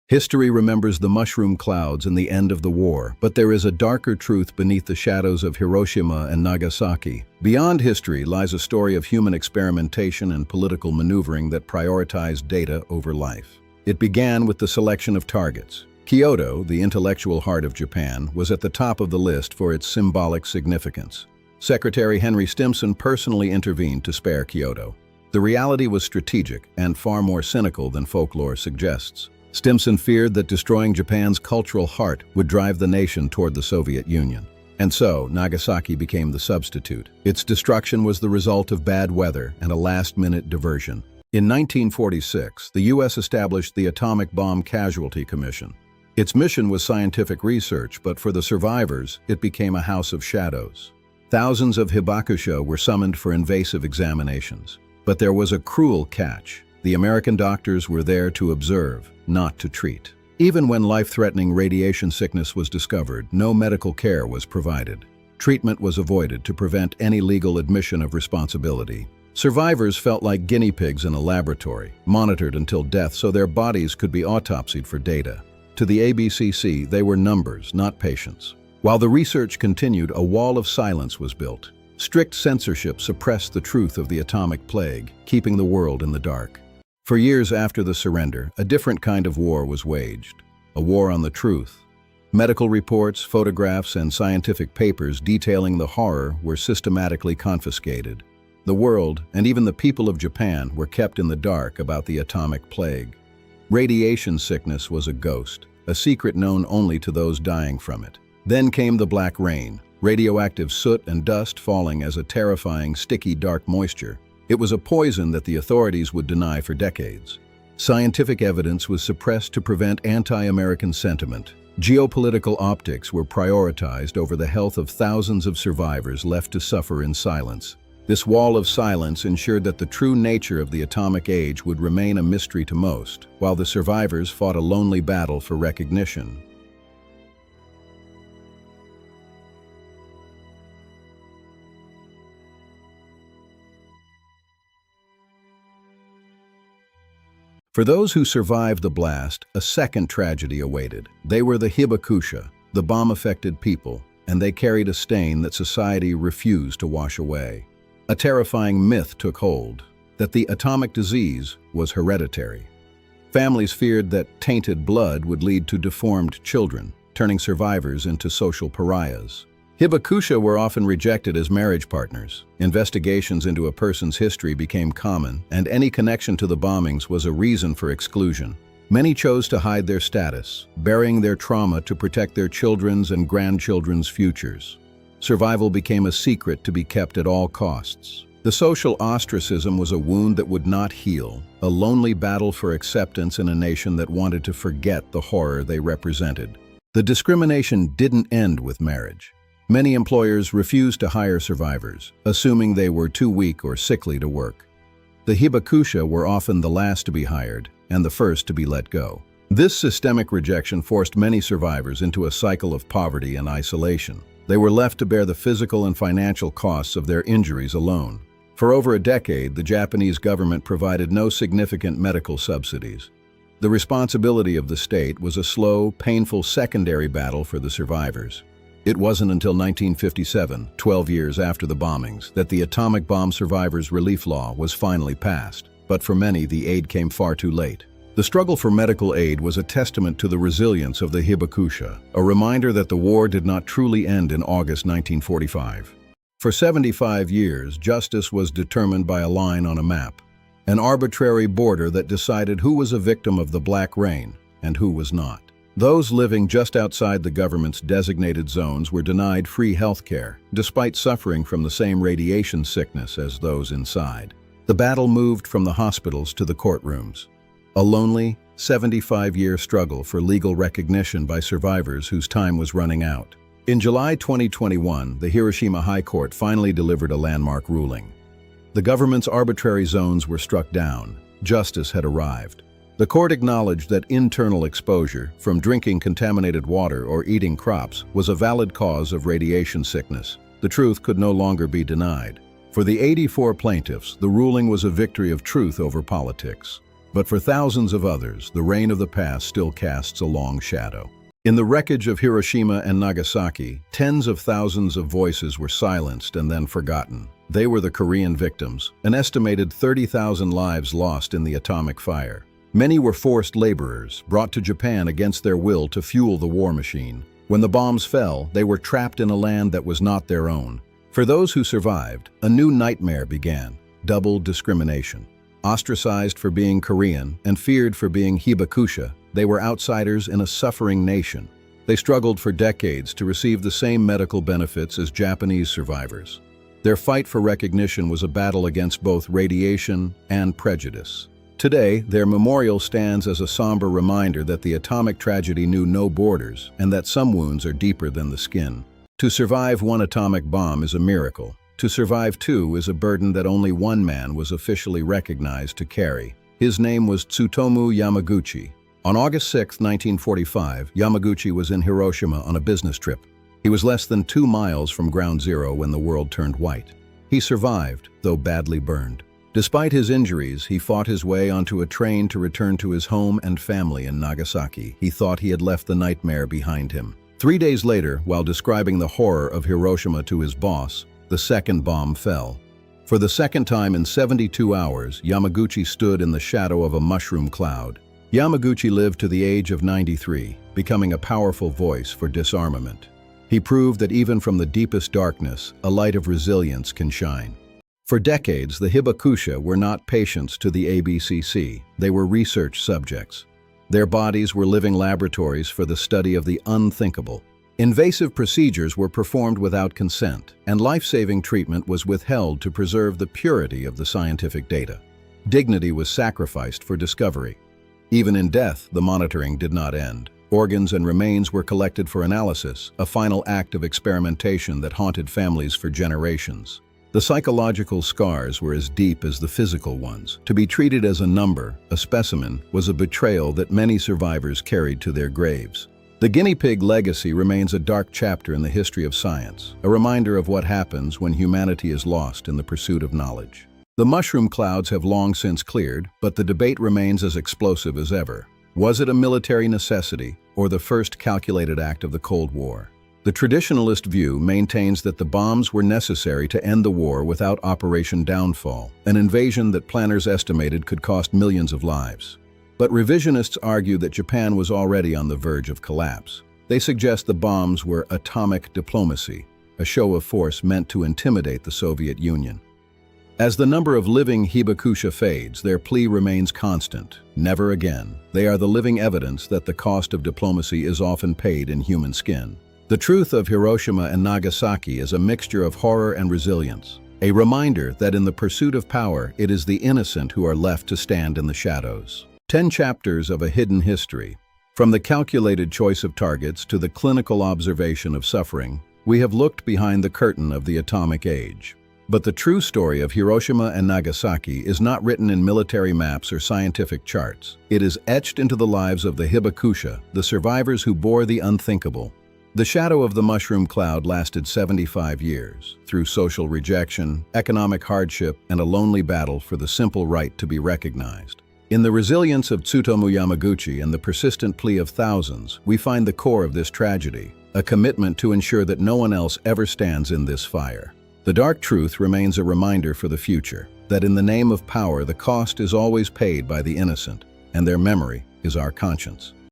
History remembers the mushroom clouds and the end of the war, but there is a darker truth beneath the shadows of Hiroshima and Nagasaki. Beyond history lies a story of human experimentation and political maneuvering that prioritized data over life. It began with the selection of targets. Kyoto, the intellectual heart of Japan, was at the top of the list for its symbolic significance. Secretary Henry Stimson personally intervened to spare Kyoto. The reality was strategic and far more cynical than folklore suggests. Stimson feared that destroying Japan's cultural heart would drive the nation toward the Soviet Union. And so, Nagasaki became the substitute. Its destruction was the result of bad weather and a last-minute diversion. In 1946, the U.S. established the Atomic Bomb Casualty Commission. Its mission was scientific research, but for the survivors, it became a house of shadows. Thousands of hibakusha were summoned for invasive examinations. But there was a cruel catch. The American doctors were there to observe, not to treat. Even when life-threatening radiation sickness was discovered, no medical care was provided. Treatment was avoided to prevent any legal admission of responsibility. Survivors felt like guinea pigs in a laboratory, monitored until death so their bodies could be autopsied for data. To the ABCC, they were numbers, not patients. While the research continued, a wall of silence was built. Strict censorship suppressed the truth of the atomic plague, keeping the world in the dark. For years after the surrender, a different kind of war was waged, a war on the truth. Medical reports, photographs, and scientific papers detailing the horror were systematically confiscated. The world, and even the people of Japan, were kept in the dark about the atomic plague. Radiation sickness was a ghost, a secret known only to those dying from it. Then came the Black Rain, radioactive soot and dust falling as a terrifying, sticky, dark moisture. It was a poison that the authorities would deny for decades. Scientific evidence was suppressed to prevent anti-American sentiment. Geopolitical optics were prioritized over the health of thousands of survivors left to suffer in silence. This wall of silence ensured that the true nature of the atomic age would remain a mystery to most, while the survivors fought a lonely battle for recognition. For those who survived the blast, a second tragedy awaited. They were the hibakusha, the bomb-affected people, and they carried a stain that society refused to wash away. A terrifying myth took hold, that the atomic disease was hereditary. Families feared that tainted blood would lead to deformed children, turning survivors into social pariahs. Hibakusha were often rejected as marriage partners. Investigations into a person's history became common, and any connection to the bombings was a reason for exclusion. Many chose to hide their status, burying their trauma to protect their children's and grandchildren's futures. Survival became a secret to be kept at all costs. The social ostracism was a wound that would not heal, a lonely battle for acceptance in a nation that wanted to forget the horror they represented. The discrimination didn't end with marriage. Many employers refused to hire survivors, assuming they were too weak or sickly to work. The hibakusha were often the last to be hired and the first to be let go. This systemic rejection forced many survivors into a cycle of poverty and isolation. They were left to bear the physical and financial costs of their injuries alone. For over a decade, the Japanese government provided no significant medical subsidies. The responsibility of the state was a slow, painful secondary battle for the survivors. It wasn't until 1957, 12 years after the bombings, that the Atomic Bomb Survivors Relief Law was finally passed. But for many, the aid came far too late. The struggle for medical aid was a testament to the resilience of the hibakusha, a reminder that the war did not truly end in August 1945. For 75 years, justice was determined by a line on a map, an arbitrary border that decided who was a victim of the Black Rain and who was not. Those living just outside the government's designated zones were denied free health care, despite suffering from the same radiation sickness as those inside. The battle moved from the hospitals to the courtrooms. A lonely, 75-year struggle for legal recognition by survivors whose time was running out. In July 2021, the Hiroshima High Court finally delivered a landmark ruling. The government's arbitrary zones were struck down. Justice had arrived. The court acknowledged that internal exposure, from drinking contaminated water or eating crops, was a valid cause of radiation sickness. The truth could no longer be denied. For the 84 plaintiffs, the ruling was a victory of truth over politics. But for thousands of others, the reign of the past still casts a long shadow. In the wreckage of Hiroshima and Nagasaki, tens of thousands of voices were silenced and then forgotten. They were the Korean victims, an estimated 30,000 lives lost in the atomic fire. Many were forced laborers, brought to Japan against their will to fuel the war machine. When the bombs fell, they were trapped in a land that was not their own. For those who survived, a new nightmare began: double discrimination. Ostracized for being Korean and feared for being hibakusha, they were outsiders in a suffering nation. They struggled for decades to receive the same medical benefits as Japanese survivors. Their fight for recognition was a battle against both radiation and prejudice. Today, their memorial stands as a somber reminder that the atomic tragedy knew no borders and that some wounds are deeper than the skin. To survive one atomic bomb is a miracle. To survive two is a burden that only one man was officially recognized to carry. His name was Tsutomu Yamaguchi. On August 6, 1945, Yamaguchi was in Hiroshima on a business trip. He was less than 2 miles from ground zero when the world turned white. He survived, though badly burned. Despite his injuries, he fought his way onto a train to return to his home and family in Nagasaki. He thought he had left the nightmare behind him. 3 days later, while describing the horror of Hiroshima to his boss, the second bomb fell. For the second time in 72 hours, Yamaguchi stood in the shadow of a mushroom cloud. Yamaguchi lived to the age of 93, becoming a powerful voice for disarmament. He proved that even from the deepest darkness, a light of resilience can shine. For decades, the hibakusha were not patients to the ABCC. They were research subjects. Their bodies were living laboratories for the study of the unthinkable. Invasive procedures were performed without consent, and life-saving treatment was withheld to preserve the purity of the scientific data. Dignity was sacrificed for discovery. Even in death, the monitoring did not end. Organs and remains were collected for analysis, a final act of experimentation that haunted families for generations. The psychological scars were as deep as the physical ones. To be treated as a number, a specimen, was a betrayal that many survivors carried to their graves. The guinea pig legacy remains a dark chapter in the history of science, a reminder of what happens when humanity is lost in the pursuit of knowledge. The mushroom clouds have long since cleared, but the debate remains as explosive as ever. Was it a military necessity, or the first calculated act of the Cold War? The traditionalist view maintains that the bombs were necessary to end the war without Operation Downfall, an invasion that planners estimated could cost millions of lives. But revisionists argue that Japan was already on the verge of collapse. They suggest the bombs were atomic diplomacy, a show of force meant to intimidate the Soviet Union. As the number of living hibakusha fades, their plea remains constant: never again. They are the living evidence that the cost of diplomacy is often paid in human skin. The truth of Hiroshima and Nagasaki is a mixture of horror and resilience, a reminder that in the pursuit of power, it is the innocent who are left to stand in the shadows. 10 chapters of a hidden history. From the calculated choice of targets to the clinical observation of suffering, we have looked behind the curtain of the atomic age. But the true story of Hiroshima and Nagasaki is not written in military maps or scientific charts. It is etched into the lives of the hibakusha, the survivors who bore the unthinkable. The shadow of the mushroom cloud lasted 75 years, through social rejection, economic hardship, and a lonely battle for the simple right to be recognized. In the resilience of Tsutomu Yamaguchi and the persistent plea of thousands, we find the core of this tragedy, a commitment to ensure that no one else ever stands in this fire. The dark truth remains a reminder for the future, that in the name of power the cost is always paid by the innocent, and their memory is our conscience.